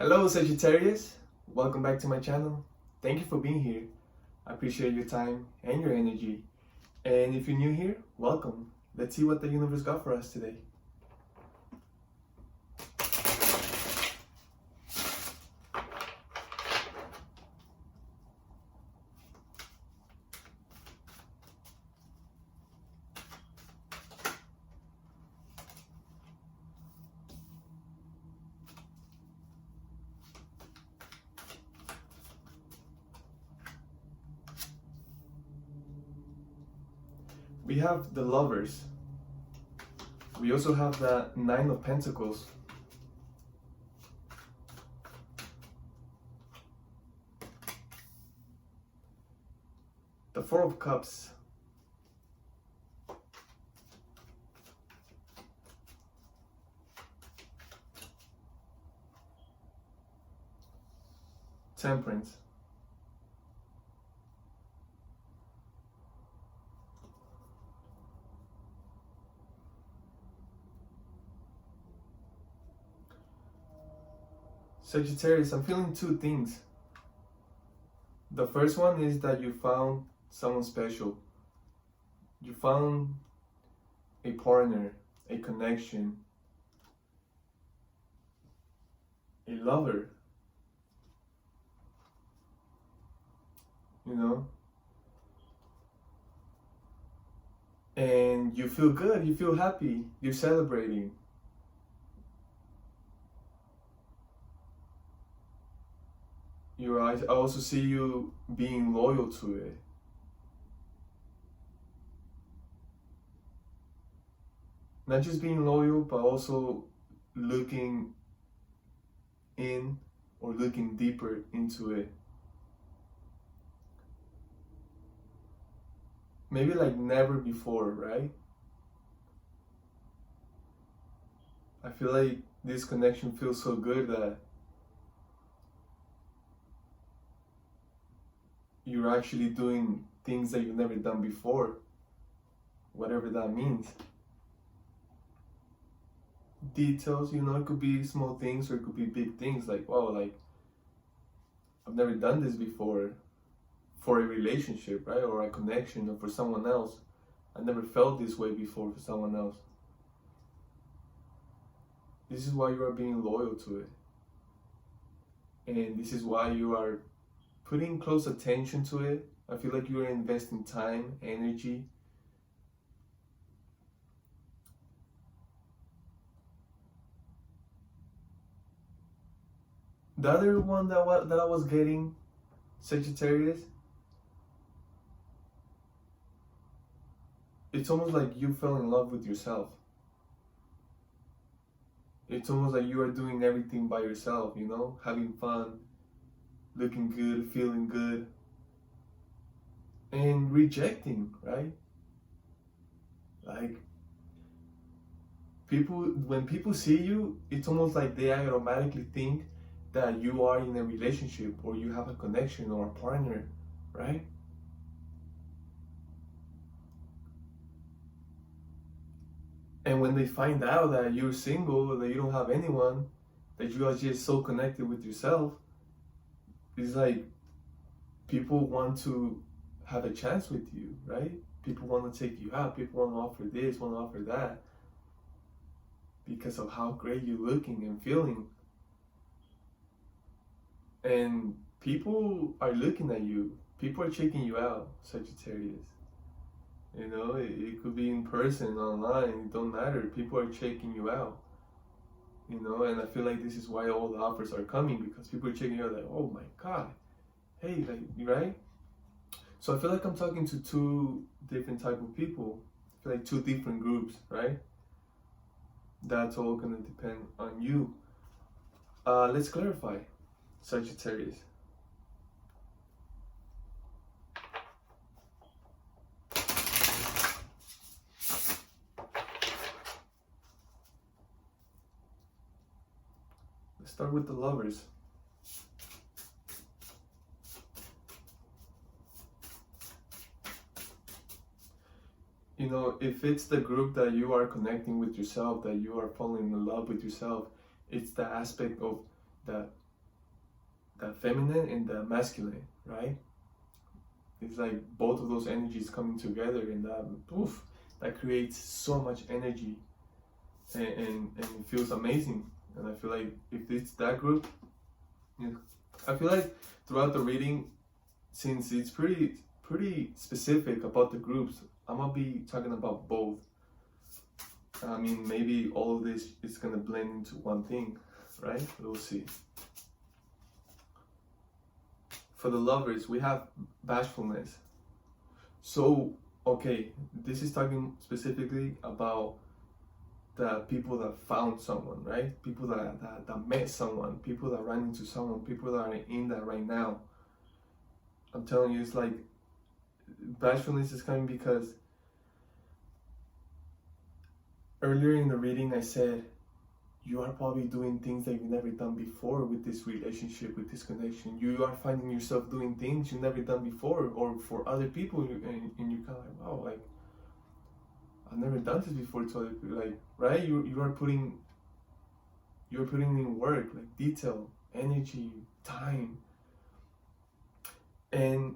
Hello Sagittarius, welcome back to my channel. Thank you for being here. I appreciate your time and your energy. And if you're new here, welcome. Let's see what the universe got for us today. We have the Lovers. We also have the Nine of Pentacles. The Four of Cups. Temperance. Sagittarius, I'm feeling two things. The first one is that you found someone special. You found a partner, a connection, a lover. You know? And you feel good, you feel happy, you're celebrating. I also see you being loyal to it. Not just being loyal, but also looking in or looking deeper into it. Maybe like never before, right? I feel like this connection feels so good that you're actually doing things that you've never done before, whatever that means. Details, you know, it could be small things or it could be big things, like, wow, like, I've never done this before for a relationship, right? Or a connection, or for someone else. I never felt this way before for someone else. This is why you are being loyal to it. And this is why you are putting close attention to it. I feel like you are investing time, energy. The other one that I was getting, Sagittarius, it's almost like you fell in love with yourself. It's almost like you are doing everything by yourself, you know, having fun, looking good, feeling good, and rejecting, right? Like, when people see you, it's almost like they automatically think that you are in a relationship or you have a connection or a partner, right? And when they find out that you're single, that you don't have anyone, that you are just so connected with yourself, it's like people want to have a chance with you, right? People want to take you out, people want to offer this, want to offer that, because of how great you're looking and feeling. And people are looking at you, people are checking you out, Sagittarius. You know, it could be in person, online, it don't matter. People are checking you out. You know, and I feel like this is why all the offers are coming, because people are checking you out like, oh my God, hey, like, right? So I feel like I'm talking to two different type of people. I feel like two different groups, right? That's all gonna depend on you. Let's clarify, Sagittarius. Let's start with the Lovers. You know, if it's the group that you are connecting with yourself, that you are falling in love with yourself, it's the aspect of that the feminine and the masculine, right? It's like both of those energies coming together, and that creates so much energy, and it feels amazing. And I feel like if it's that group, you know, I feel like throughout the reading, since it's pretty specific about the groups, I'm gonna be talking about both. I mean, maybe all of this is gonna blend into one thing, right? We'll see. For the lovers, we have bashfulness. So, okay, this is talking specifically about the people that found someone, right? People that met someone, people that ran into someone, people that are in that right now. I'm telling you, it's like bashfulness is coming because earlier in the reading I said you are probably doing things that you've never done before with this relationship, with this connection. You are finding yourself doing things you've never done before, or for other people, and you're kind of like, wow, like I've never done this before to other people, like, right? You're putting in work, like detail, energy, time, and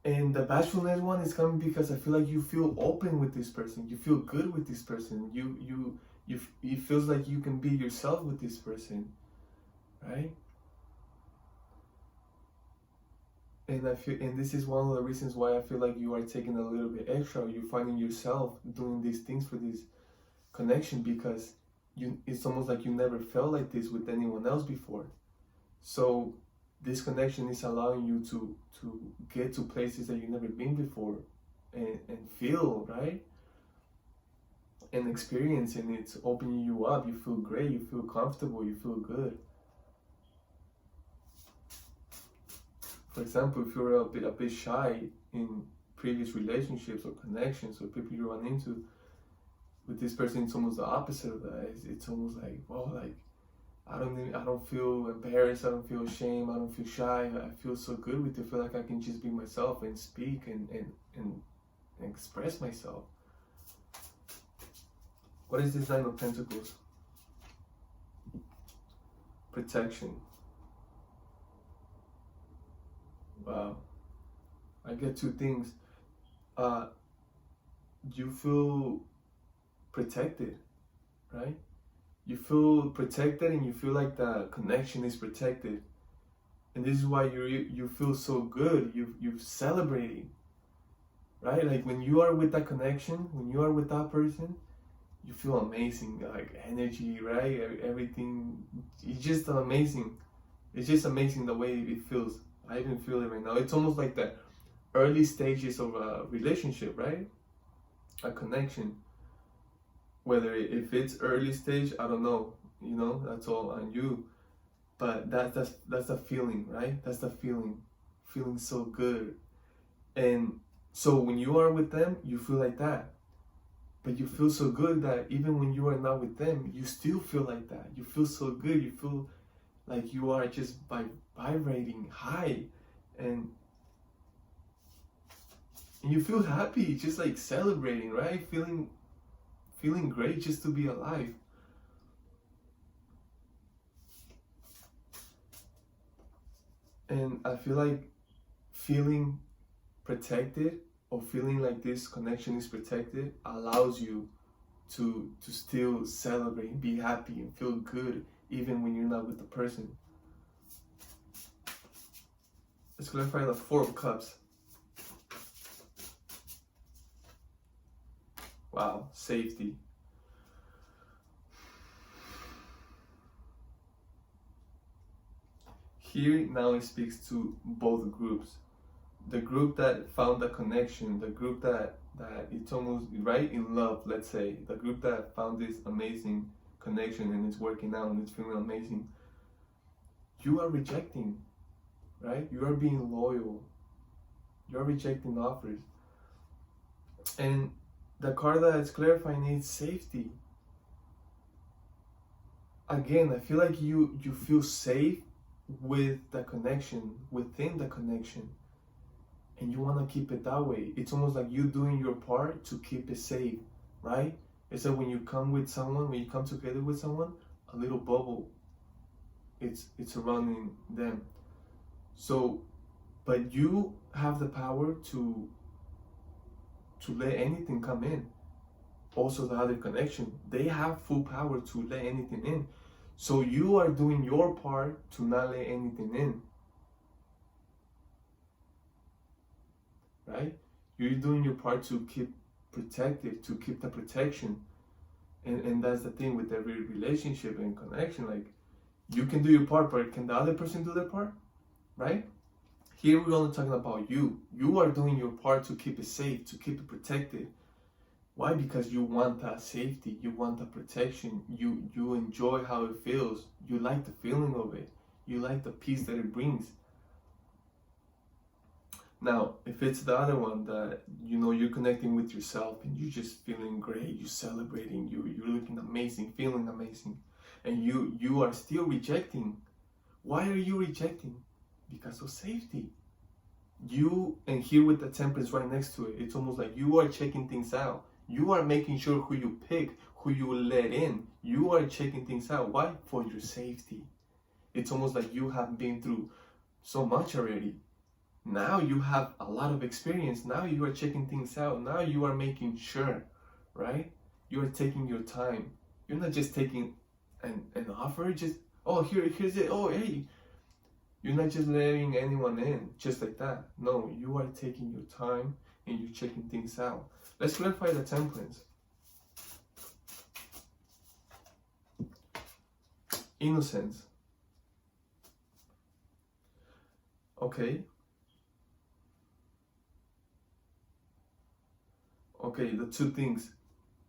the bashfulness one is coming because I feel like you feel open with this person, you feel good with this person, it feels like you can be yourself with this person, right? And this is one of the reasons why I feel like you are taking a little bit extra. You're finding yourself doing these things for this connection because it's almost like you never felt like this with anyone else before. So this connection is allowing you to get to places that you've never been before, and feel, right? And experience, and it's opening you up. You feel great, you feel comfortable, you feel good. For example, if you're a bit shy in previous relationships or connections or people you run into, with this person it's almost the opposite of that. It's almost like, well, like I don't feel embarrassed, I don't feel ashamed, I don't feel shy. I feel so good with it. I feel like I can just be myself and speak and express myself. What is this Nine of Pentacles? Protection. Wow. I get two things. You feel protected, right? You feel protected, and you feel like the connection is protected. And this is why you feel so good. You're celebrating, right? Like when you are with that connection, when you are with that person, you feel amazing, like energy, right? Everything, it's just amazing. It's just amazing the way it feels. I even feel it right now. It's almost like the early stages of a relationship, right? A connection. Whether if it's early stage, I don't know. You know, that's all on you. But that's the feeling, right? That's the feeling. Feeling so good. And so when you are with them, you feel like that. But you feel so good that even when you are not with them, you still feel like that. You feel so good. You feel like you are just vibrating high, and you feel happy, just like celebrating, right? Feeling great just to be alive. And I feel like feeling protected, or feeling like this connection is protected, allows you to still celebrate, be happy, and feel good even when you're not with the person. Let's clarify the Four of Cups. Wow, safety. Here now it speaks to both groups. The group that found the connection, the group that it's almost right in love, let's say, the group that found this amazing connection and it's working out and it's feeling amazing. You are rejecting, right? You are being loyal. You are rejecting offers. And the card that is clarifying is safety. Again, I feel like you feel safe with the connection, within the connection, and you want to keep it that way. It's almost like you doing your part to keep it safe, right? It's like when you come with someone, when you come together with someone, a little bubble, it's surrounding them. So, but you have the power to let anything come in. Also the other connection, they have full power to let anything in. So you are doing your part to not let anything in. Right? You're doing your part to keep protective, to keep the protection. And that's the thing with every relationship and connection. Like, you can do your part, but can the other person do their part? Right? Here we're only talking about you. You are doing your part to keep it safe, to keep it protected. Why? Because you want that safety, you want that protection, you enjoy how it feels, you like the feeling of it, you like the peace that it brings. Now, if it's the other one that, you know, you're connecting with yourself and you're just feeling great, you're celebrating, you're looking amazing, feeling amazing, and you are still rejecting. Why are you rejecting? Because of safety. And here with the temperance right next to it, it's almost like you are checking things out. You are making sure who you pick, who you will let in. You are checking things out. Why? For your safety. It's almost like you have been through so much already. Now you have a lot of experience. Now you are checking things out. Now you are making sure, right? You are taking your time. You're not just taking an offer, just, oh, here's it. Oh, hey. You're not just letting anyone in just like that. No, you are taking your time and you're checking things out. Let's clarify the temperance. Innocence. Okay. Okay, the two things.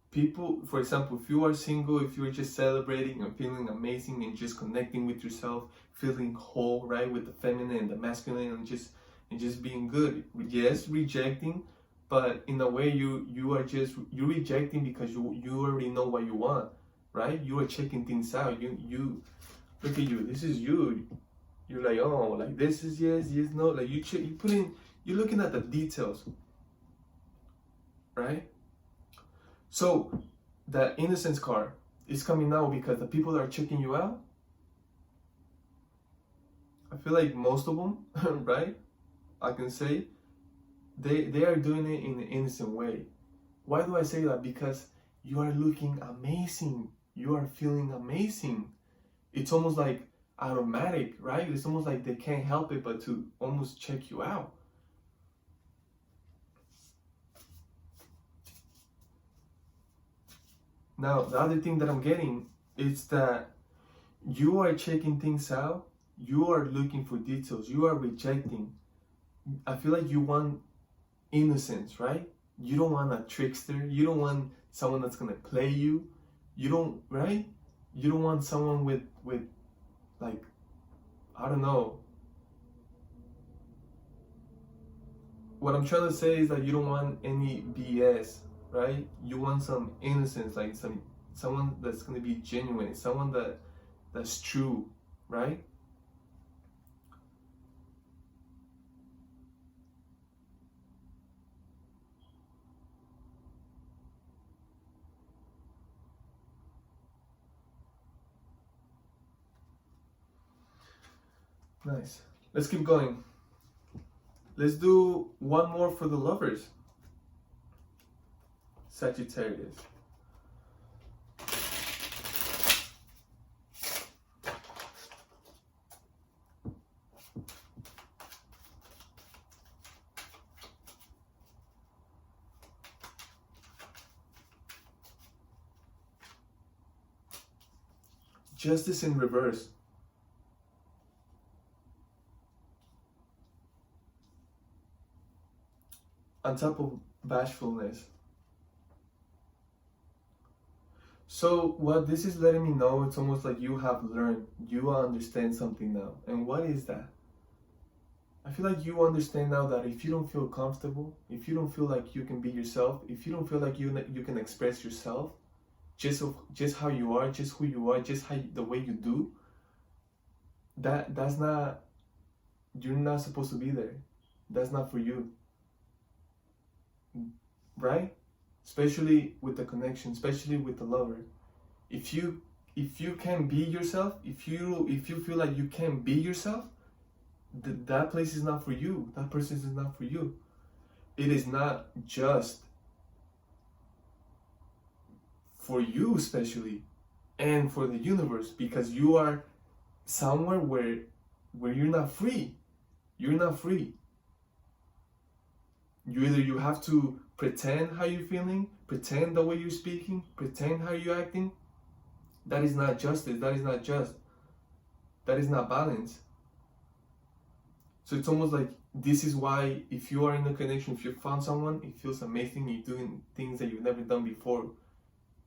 People, for example, if you are single, if you're just celebrating and feeling amazing and just connecting with yourself, feeling whole, right, with the feminine and the masculine, and just being good. Yes, rejecting, but in a way you're rejecting because you already know what you want, right? You are checking things out. You look at you. This is you. You're like, oh, like this is yes, no. Like you're looking at the details, right? So the innocence card is coming out because the people that are checking you out, I feel like most of them, right? I can say they are doing it in an innocent way. Why do I say that? Because you are looking amazing. You are feeling amazing. It's almost like automatic, right? It's almost like they can't help it but to almost check you out. Now, the other thing that I'm getting is that you are checking things out. You are looking for details. You are rejecting. I feel like you want innocence, right? You don't want a trickster. You don't want someone that's gonna play you. You don't, right? You don't want someone with like, I don't know. What I'm trying to say is that you don't want any BS, right? You want some innocence, like someone that's gonna be genuine, someone that's true, right? Nice. Let's keep going. Let's do one more for the lovers. Sagittarius. Justice in reverse. On top of bashfulness. So what this is letting me know, it's almost like you have learned, you understand something now. And what is that? I feel like you understand now that if you don't feel comfortable, if you don't feel like you can be yourself, if you don't feel like you can express yourself, just how you are, just who you are, just the way you do, that's not, you're not supposed to be there. That's not for you. Right? Especially with the connection, especially with the lover. If you can be yourself, if you feel like you can be yourself, that place is not for you. That person is not for you. It is not just for you especially, and for the universe, because you are somewhere where you're not free. You're not free. You have to pretend how you're feeling, pretend the way you're speaking, pretend how you're acting. That is not justice. That is not just. That is not balance. So it's almost like, this is why if you are in a connection, if you found someone, it feels amazing. You're doing things that you've never done before,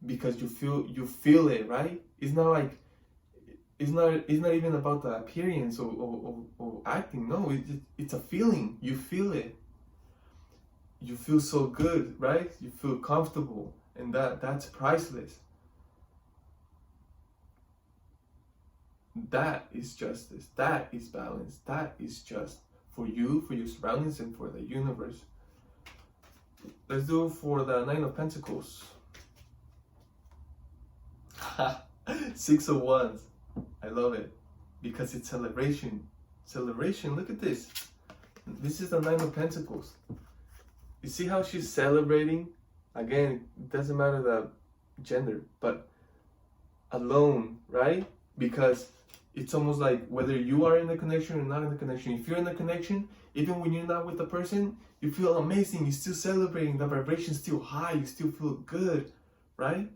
because you feel it, right? It's not like, it's not even about the appearance or acting. No, it's a feeling. You feel it. You feel so good, right? You feel comfortable, and that's priceless. That is justice. That is balance. That is just for you, for your surroundings, and for the universe. Let's do it for the Nine of Pentacles. 6 of Wands. I love it because it's celebration. Celebration. Look at this. This is the Nine of Pentacles. You see how she's celebrating? Again, it doesn't matter the gender, but alone, right? Because it's almost like, whether you are in the connection or not in the connection. If you're in the connection, even when you're not with the person, you feel amazing. You're still celebrating. The vibration's still high. You still feel good, right?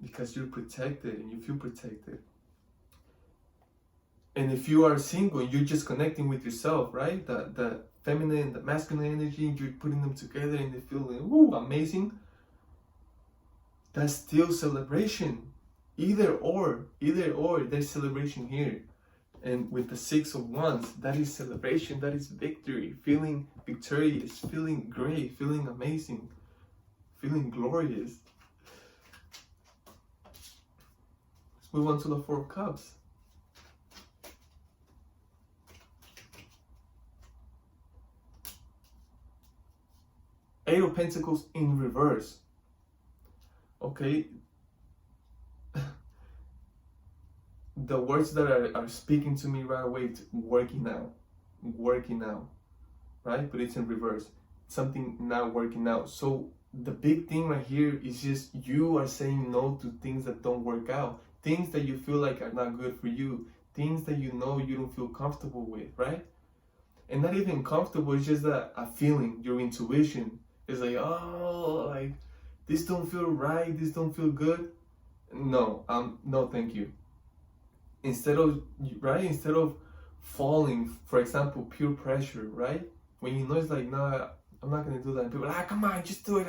Because you're protected and you feel protected. And if you are single, you're just connecting with yourself, right? The feminine, the masculine energy, you're putting them together and they feel amazing. That's still celebration. Either or, there's celebration here. And with the 6 of Wands, that is celebration, that is victory, feeling victorious, feeling great, feeling amazing, feeling glorious. Let's move on to the 4 of Cups. Eight of Pentacles in reverse. Okay. The words that are speaking to me right away, it's working out, right? But it's in reverse. Something not working out. So the big thing right here is just, you are saying no to things that don't work out, things that you feel like are not good for you, things that you know you don't feel comfortable with, right? And not even comfortable, it's just a feeling, your intuition. It's like, oh, like, this don't feel right, this don't feel good. No, no, thank you. Instead of falling, for example, peer pressure, right? When you know it's like, nah, I'm not gonna do that. And people are like, come on, just do it.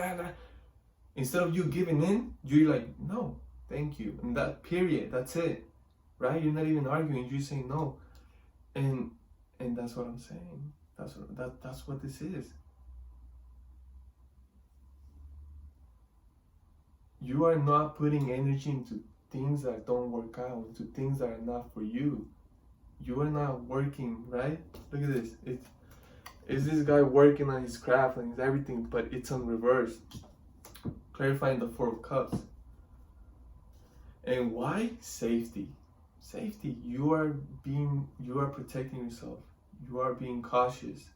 Instead of you giving in, you're like, no, thank you. And that period, that's it, right? You're not even arguing, you're saying no. And that's what I'm saying. That's what this is. You are not putting energy into things that don't work out, into things that are not for you. You are not working, right? Look at this. It's this guy working on his craft and his everything, but it's on reverse. Clarifying the 4 of Cups. And why? Safety. Safety. You are protecting yourself. You are being cautious,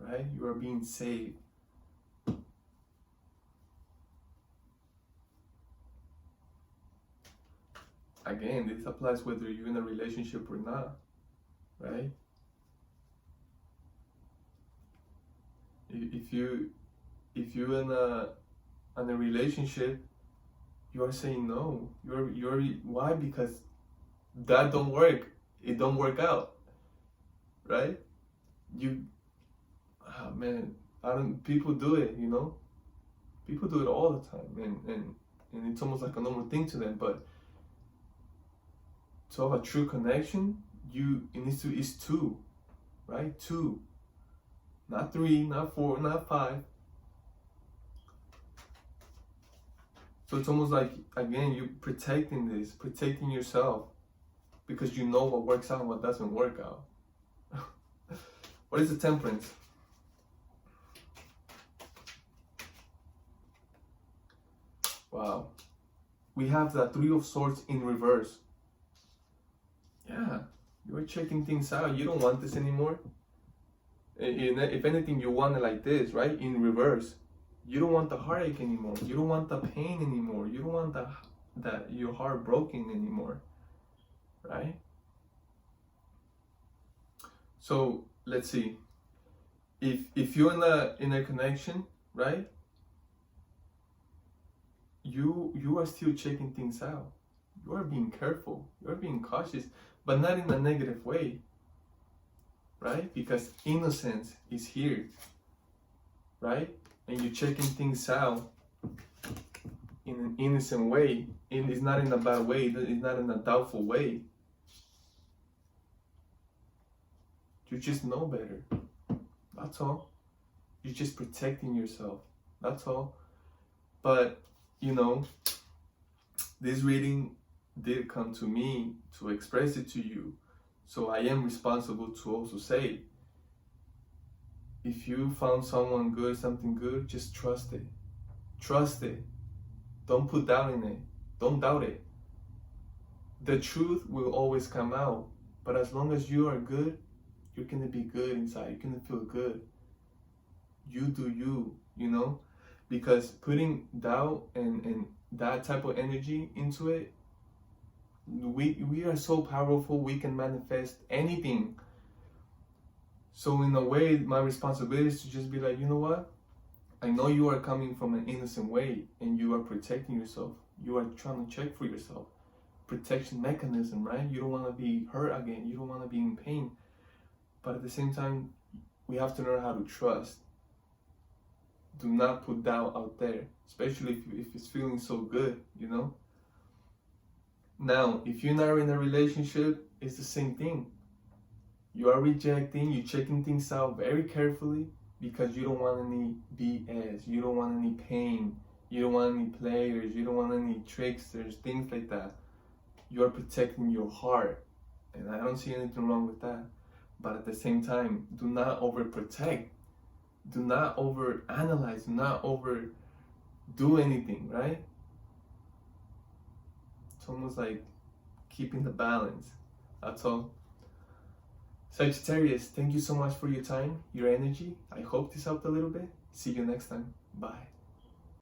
right? You are being safe. Again, this applies whether you're in a relationship or not, right? If you're in a relationship, you are saying no. Why? Because that don't work. It don't work out, right? People do it, you know. People do it all the time, and it's almost like a normal thing to them, but to have a true connection, it's 2, right? 2, not 3, not 4, not 5. So it's almost like, again, you're protecting yourself, because you know what works out and what doesn't work out. What is the Temperance? Wow. We have the 3 of Swords in reverse. Yeah, you're checking things out. You don't want this anymore. If anything, you want it like this, right? In reverse. You don't want the heartache anymore. You don't want the pain anymore. You don't want that your heart broken anymore, right? So let's see. If you're in a connection, right? You are still checking things out. You are being careful. You are being cautious, but not in a negative way, right? Because innocence is here, right? And you're checking things out in an innocent way, and it's not in a bad way. It's not in a doubtful way. You just know better. That's all. You're just protecting yourself. That's all. But, you know, this reading did come to me to express it to you. So I am responsible to also say, if you found someone good, something good, just trust it. Trust it. Don't put doubt in it. Don't doubt it. The truth will always come out. But as long as you are good, you're going to be good inside. You're going to feel good. You do you, you know? Because putting doubt and that type of energy into it, we are so powerful, we can manifest anything. So in a way, my responsibility is to just be like, you know what? I know you are coming from an innocent way and you are protecting yourself. You are trying to check for yourself. Protection mechanism, right? You don't want to be hurt again. You don't want to be in pain. But at the same time, we have to learn how to trust. Do not put doubt out there, especially if it's feeling so good, you know? Now, if you're not in a relationship, it's the same thing. You are rejecting, you're checking things out very carefully because you don't want any BS, you don't want any pain, you don't want any players, you don't want any tricksters, things like that. You are protecting your heart, and I don't see anything wrong with that. But at the same time, do not overprotect. Do not overanalyze. Do not overdo anything, right? It's almost like keeping the balance. That's all. Sagittarius, thank you so much for your time, your energy. I hope this helped a little bit. See you next time. Bye.